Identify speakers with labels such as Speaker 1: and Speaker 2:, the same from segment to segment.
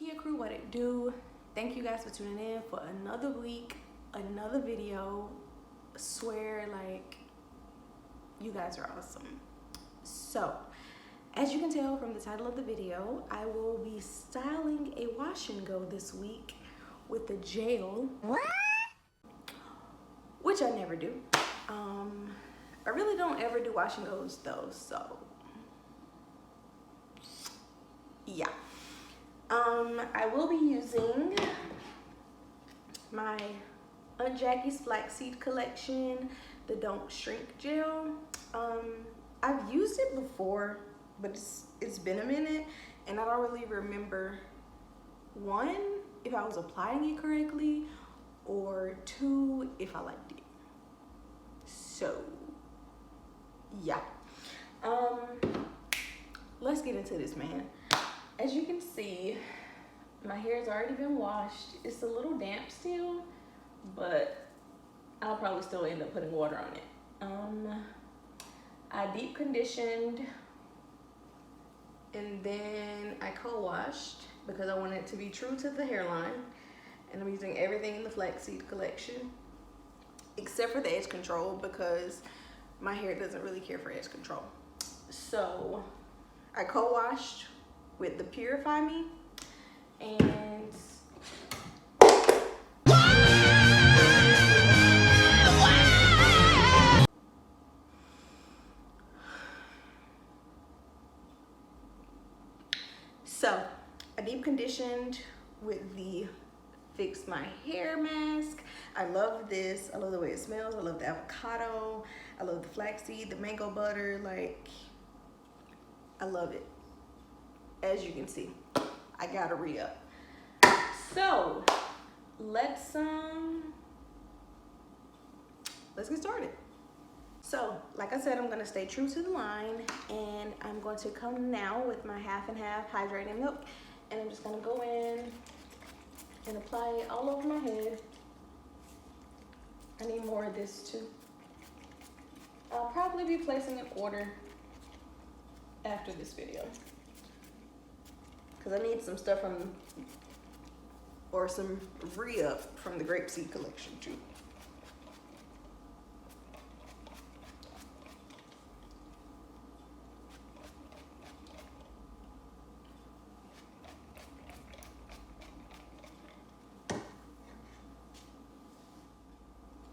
Speaker 1: Kiya crew, what it do? Thank you guys for tuning in for another week, another video. I swear, like, you guys are awesome. So, as you can tell from the title of the video, I will be styling a wash and go this week with the gel. What? Which I never do. I really don't ever do wash and goes though, so yeah. I will be using my Aunt Jackie's Flaxseed Collection, the Don't Shrink Gel. I've used it before, but it's been a minute, and I don't really remember, one, if I was applying it correctly, or two, if I liked it. So, yeah. Let's get into this, man. As you can see, my hair has already been washed. It's a little damp still, but I'll probably still end up putting water on it. I deep conditioned and then I co-washed because I want it to be true to the hairline. And I'm using everything in the Flaxseed Collection except for the edge control because my hair doesn't really care for edge control. So I co-washed with the Purify Me, and so I deep conditioned with the Fix My Hair mask. I love this. I love the way it smells. I love the avocado. I love the flaxseed, the mango butter. Like, I love it. As you can see, I gotta re-up. So let's get started. So like I said, I'm gonna stay true to the line, and I'm going to come now with my half and half hydrating milk, and I'm just gonna go in and apply it all over my head. I need more of this too. I'll probably be placing an order after this video, because I need some stuff from, or some re-up from the Grapeseed Collection too.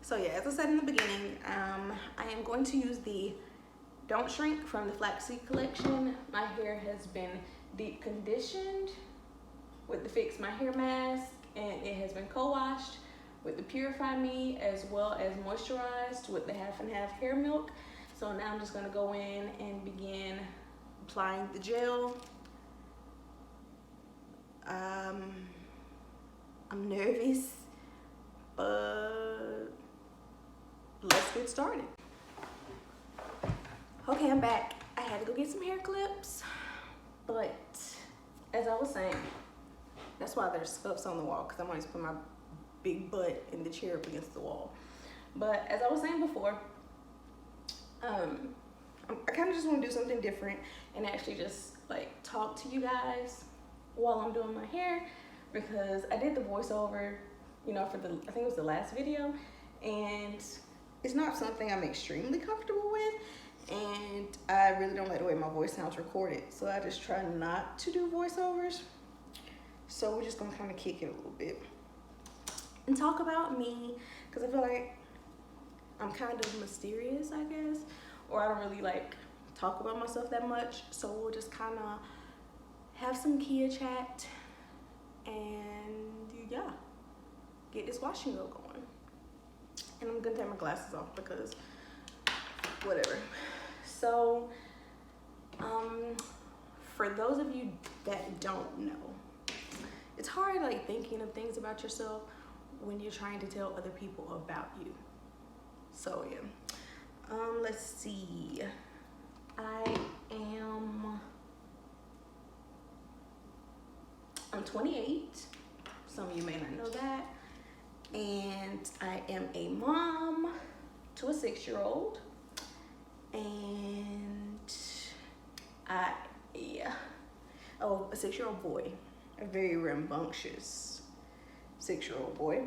Speaker 1: So yeah, as I said in the beginning, I am going to use the Don't Shrink from the Flaxseed Collection. My hair has been deep conditioned with the Fix My Hair mask, and it has been co-washed with the Purify Me, as well as moisturized with the half and half hair milk. So now I'm just gonna go in and begin applying the gel. I'm nervous, but let's get started. Okay, I'm back. I had to go get some hair clips, but as I was saying, that's why there's scuffs on the wall, because I'm always putting my big butt in the chair up against the wall. But as I was saying before, I kind of just want to do something different and actually just like talk to you guys while I'm doing my hair, because I did the voiceover, you know, for the, I think it was the last video, and it's not something I'm extremely comfortable with, and I really don't like the way my voice sounds recorded, so I just try not to do voiceovers. So we're just gonna kind of kick it a little bit and talk about me, because I feel like I'm kind of mysterious, I guess, or I don't really like talk about myself that much. So we'll just kind of have some Kiya chat and yeah, get this wash and go going. And I'm gonna take my glasses off because whatever. So for those of you that don't know, it's hard like thinking of things about yourself when you're trying to tell other people about you. So yeah, let's see. I'm 28. Some of you may not know that. And I am a mom to a 6-year-old. And a 6-year-old boy. a very rambunctious 6-year-old boy.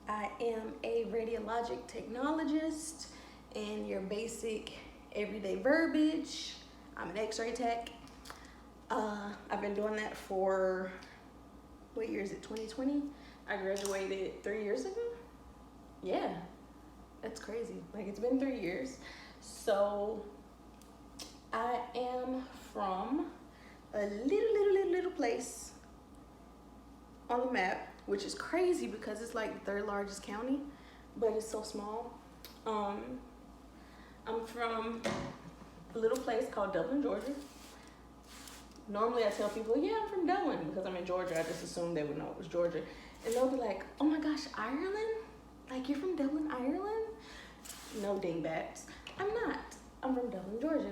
Speaker 1: I am a radiologic technologist and your basic everyday verbiage. I'm an x-ray tech. I've been doing that for, what year is it, 2020? I graduated 3 years ago? Yeah, that's crazy. Like, it's been 3 years. So I am from a little place on the map, which is crazy because it's like the 3rd largest county, but it's so small. I'm from a little place called Dublin, Georgia. Normally I tell people, yeah, I'm from Dublin because I'm in Georgia. I just assumed they would know it was Georgia. And they'll be like, oh my gosh, Ireland? Like, you're from Dublin, Ireland? No dingbats. I'm not. I'm from Dublin, Georgia.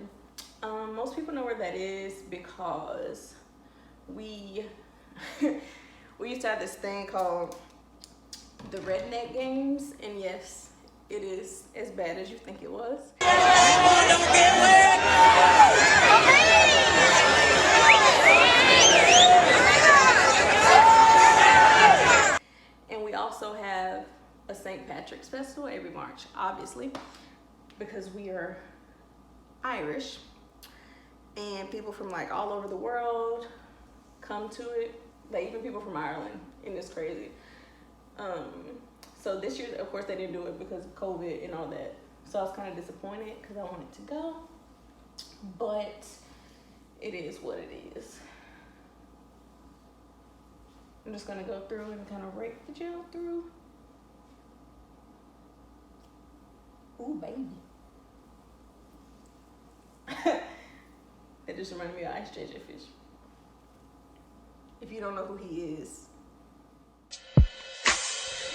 Speaker 1: Most people know where that is because we used to have this thing called the Redneck Games, and yes, it is as bad as you think it was. And we also have a St. Patrick's Festival every March, obviously, because we are Irish, and people from like all over the world come to it, like even people from Ireland, and it's crazy. So this year, of course, they didn't do it because of COVID and all that. So I was kind of disappointed because I wanted to go, but it is what it is. I'm just gonna go through and kind of rake the gel through. Ooh, baby. That just reminded me of Ice JJ Fish. If you don't know who he is,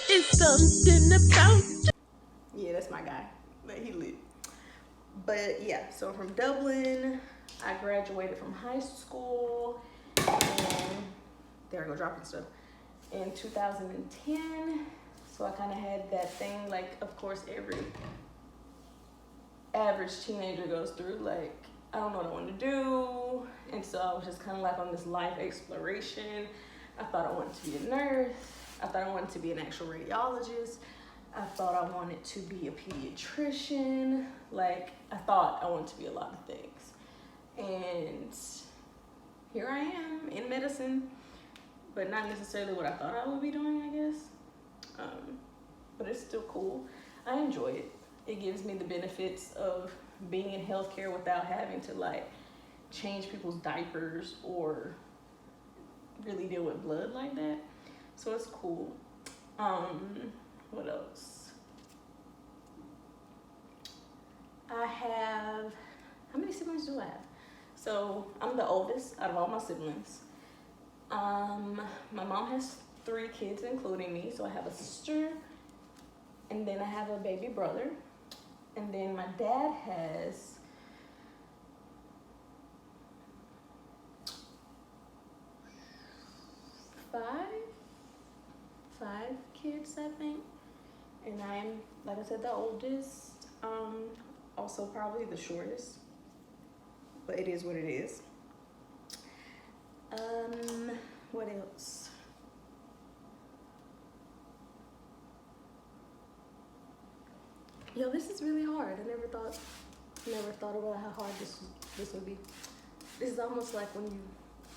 Speaker 1: it's something about. Yeah, that's my guy. Like, he lit. But yeah, so from Dublin, I graduated from high school, and there I go dropping stuff, in 2010. So I kind of had that thing, like, of course, every average teenager goes through, like, I don't know what I want to do. And so I was just kind of like on this life exploration. I thought I wanted to be a nurse. I thought I wanted to be an actual radiologist. I thought I wanted to be a pediatrician. Like, I thought I wanted to be a lot of things. And here I am in medicine, but not necessarily what I thought I would be doing, I guess. But it's still cool. I enjoy it. It gives me the benefits of being in healthcare without having to like change people's diapers or really deal with blood like that. So it's cool. What else? I have, how many siblings do I have? So I'm the oldest out of all my siblings. My mom has 3 kids, including me. So I have a sister, and then I have a baby brother. And then my dad has 5 kids, I think. And I'm, like I said, the oldest. Also probably the shortest. But it is what it is. What else? Yo, this is really hard. I never thought about how hard this would be. This is almost like when you,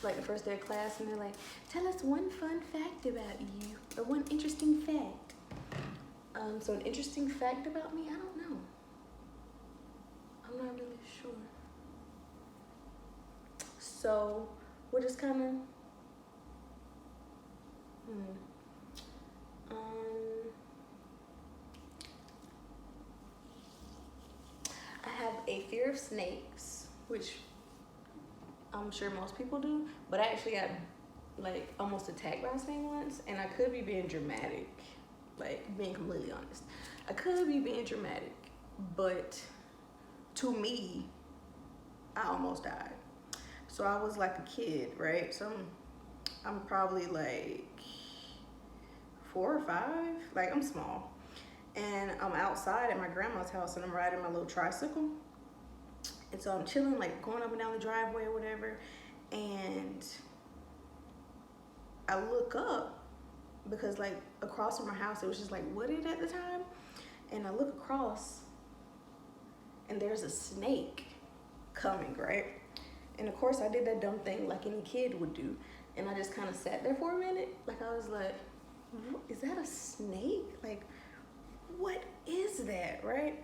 Speaker 1: like the first day of class, and they're like, tell us one fun fact about you, or one interesting fact. So an interesting fact about me, I don't know. I'm not really sure. So we're just kind of, I have a fear of snakes, which I'm sure most people do, but I actually got like almost attacked by a snake once, and I could be being dramatic, like being completely honest. I could be being dramatic, but to me, I almost died. So I was like a kid, right? So I'm probably like 4 or 5, like I'm small. And I'm outside at my grandma's house, and I'm riding my little tricycle. And so I'm chilling, like going up and down the driveway or whatever. And I look up because like across from my house, it was just like wooded at the time. And I look across and there's a snake coming, right? And of course I did that dumb thing like any kid would do. And I just kind of sat there for a minute. Like I was like, is that a snake? Like, what is that, right?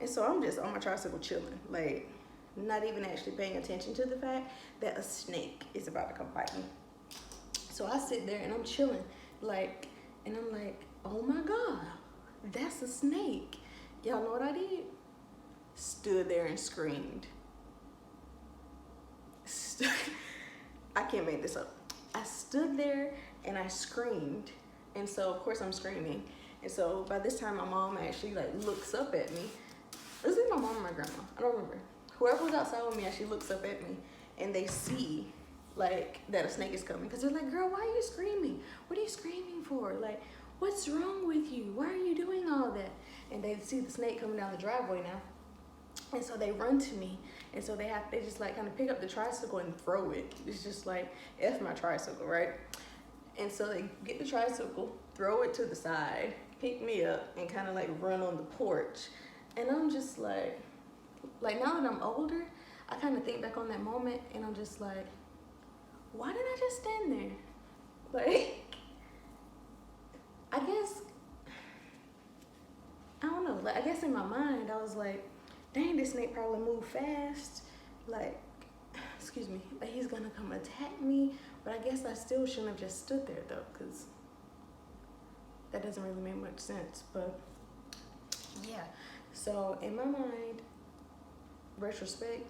Speaker 1: And so I'm just on my tricycle chilling, like not even actually paying attention to the fact that a snake is about to come bite me. So I sit there and I'm chilling, like, and I'm like, oh my God, that's a snake. Y'all know what I did? Stood there and screamed. I can't make this up. I stood there and I screamed. And so of course I'm screaming. And so by this time my mom actually like looks up at me. Was it my mom or my grandma? I don't remember. Whoever was outside with me actually looks up at me and they see like that a snake is coming. Cause they're like, girl, why are you screaming? What are you screaming for? Like, what's wrong with you? Why are you doing all that? And they see the snake coming down the driveway now. And so they run to me. And so they just like kind of pick up the tricycle and throw it. It's just like, F my tricycle, right? And so they get the tricycle, throw it to the side, pick me up, and kind of like run on the porch. And I'm just like now that I'm older, I kind of think back on that moment and I'm just like, why did I just stand there? Like, I guess, I don't know, like I guess in my mind, I was like, dang, this snake probably moved fast. Like, excuse me, like he's gonna come attack me. But I guess I still shouldn't have just stood there though, because that doesn't really make much sense. But yeah, so in my mind, retrospect,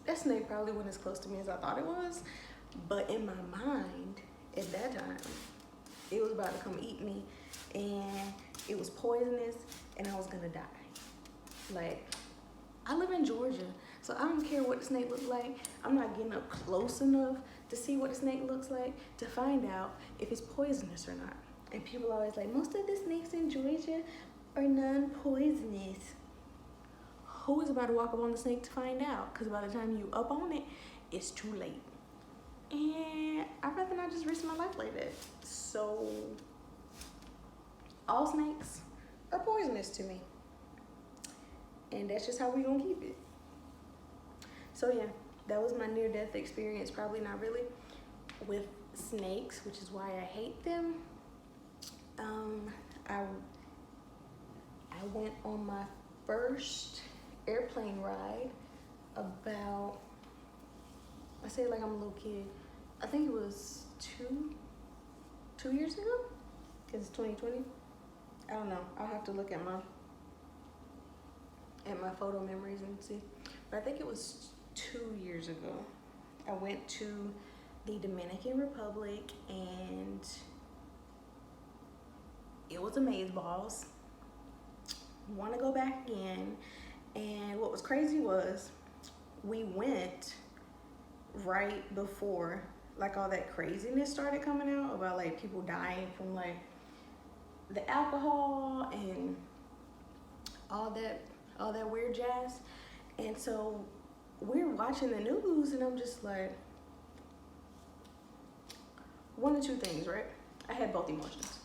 Speaker 1: that snake probably wasn't as close to me as I thought it was. But in my mind, at that time, it was about to come eat me and it was poisonous and I was gonna die. Like, I live in Georgia, so I don't care what the snake looks like. I'm not getting up close enough to see what the snake looks like to find out if it's poisonous or not. And people are always like, most of the snakes in Georgia are non-poisonous. Who is about to walk up on the snake to find out? Because by the time you up on it, it's too late. And I'd rather not just risk my life like that. So, all snakes are poisonous to me. And that's just how we gonna keep it. So yeah, that was my near-death experience. Probably not really with snakes, which is why I hate them. I went on my first airplane ride about, I say it like I'm a little kid, I think it was two years ago, because it's 2020. I don't know, I'll have to look at my photo memories and see. But I think it was 2 years ago. I went to the Dominican Republic and it was amazeballs. Want to go back again. And what was crazy was we went right before like all that craziness started coming out about like people dying from like the alcohol and all that weird jazz. And so we're watching the news and I'm just like, one of two things, right? I had both emotions.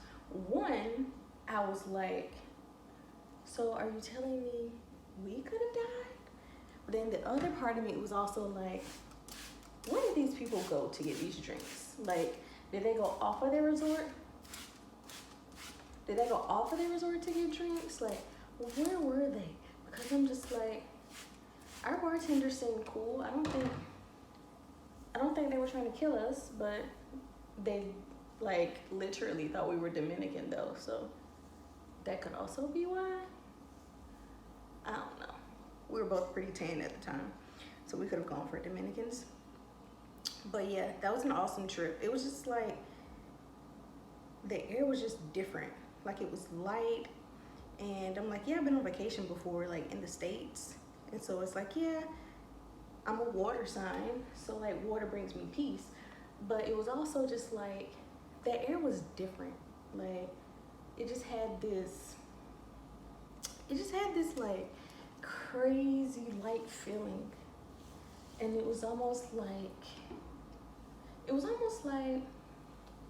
Speaker 1: One, I was like, so are you telling me we could have died? But then the other part of me was also like, where did these people go to get these drinks? Like, did they go off of their resort? Did they go off of their resort to get drinks? Like, where were they? Because I'm just like, our bartenders seemed cool. I don't think they were trying to kill us, but they like literally thought we were Dominican though, so that could also be why. I don't know. We were both pretty tan at the time, so we could have gone for Dominicans. But yeah, that was an awesome trip. It was just like, the air was just different. Like it was light, and I'm like, yeah, I've been on vacation before, like in the States. And so it's like, yeah, I'm a water sign, so like water brings me peace. But it was also just like, the air was different. Like, it just had this like crazy light feeling. And it was almost like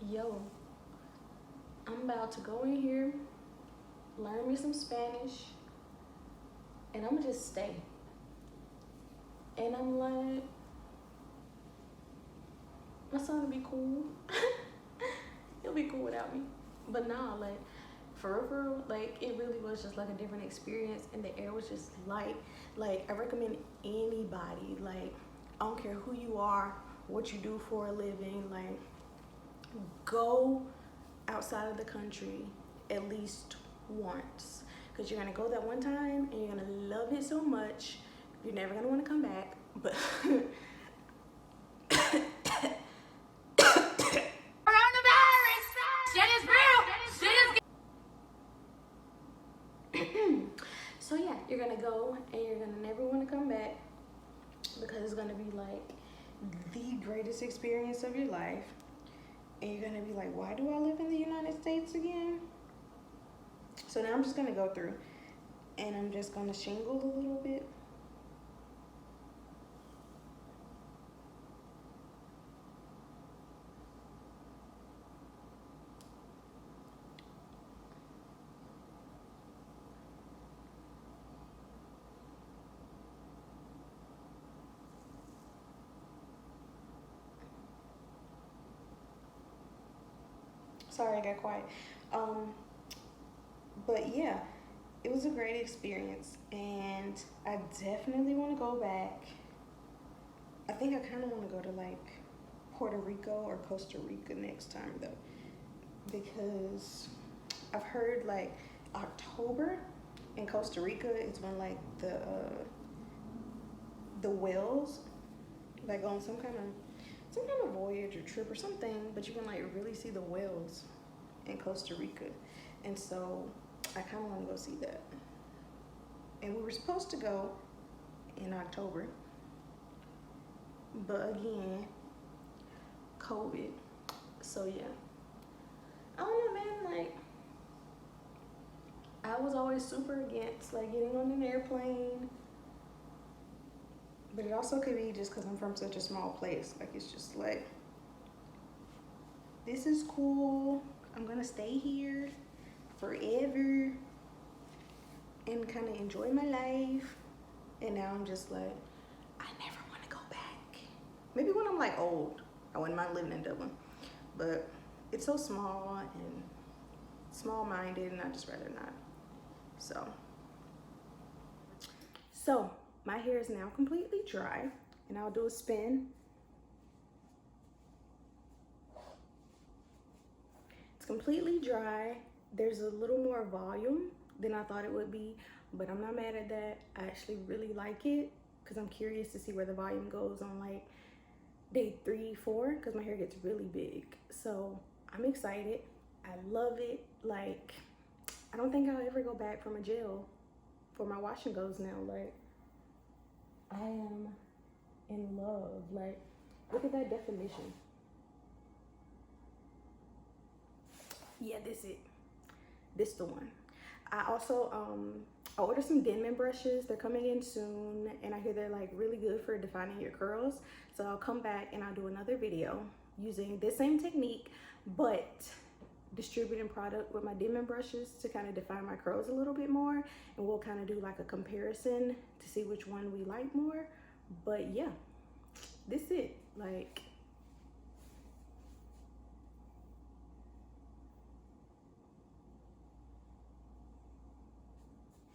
Speaker 1: yo, I'm about to go in here, learn me some Spanish, and I'm gonna just stay. And I'm like, my son will be cool. He'll be cool without me. But nah, like, for real, like, it really was just like a different experience, and the air was just light. Like, I recommend anybody, like, I don't care who you are, what you do for a living, like, go outside of the country at least once, because you're gonna go that one time and you're gonna love it so much you're never gonna want to come back. But so yeah, you're gonna go and you're gonna never want to come back, because it's gonna be like the greatest experience of your life. And you're gonna be like, why do I live in the United States again? So now I'm just gonna go through and I'm just gonna shingle a little bit. Sorry, I got quiet. But yeah, it was a great experience, and I definitely want to go back. I think I kind of want to go to like Puerto Rico or Costa Rica next time though, because I've heard like October in Costa Rica is when like the whales like on some kind of voyage or trip or something, but you can like really see the whales in Costa Rica. And so I kind of want to go see that. And we were supposed to go in October, but again, COVID. So yeah, I don't know, man, like I was always super against like getting on an airplane, but it also could be just because I'm from such a small place. Like, it's just like, this is cool, I'm gonna stay here forever and kind of enjoy my life. And now I'm just like, I never want to go back. Maybe when I'm like old, I wouldn't mind living in Dublin, but it's so small and small-minded, and I just rather not. So my hair is now completely dry, and I'll do a spin. It's completely dry. There's a little more volume than I thought it would be, but I'm not mad at that. I actually really like it, because I'm curious to see where the volume goes on like day 3, 4, because my hair gets really big. So I'm excited. I love it. Like, I don't think I'll ever go back from a gel for my wash and goes now. Like, I am in love. Like, look at that definition. Yeah, this it. This the one. I also I ordered some Denman brushes. They're coming in soon, and I hear they're like really good for defining your curls. So I'll come back and I'll do another video using this same technique, but distributing product with my Denman brushes to kind of define my curls a little bit more, and we'll kind of do like a comparison to see which one we like more. But yeah, this it. Like,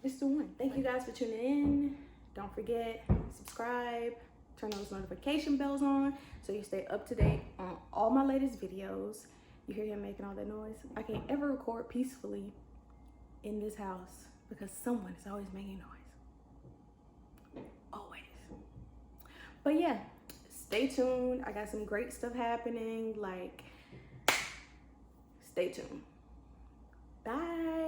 Speaker 1: it's the one. Thank you guys for tuning in. Don't forget, subscribe, turn those notification bells on so you stay up to date on all my latest videos. You hear him making all that noise? I can't ever record peacefully in this house because someone is always making noise. Always. But yeah, stay tuned. I got some great stuff happening. Like, stay tuned. Bye.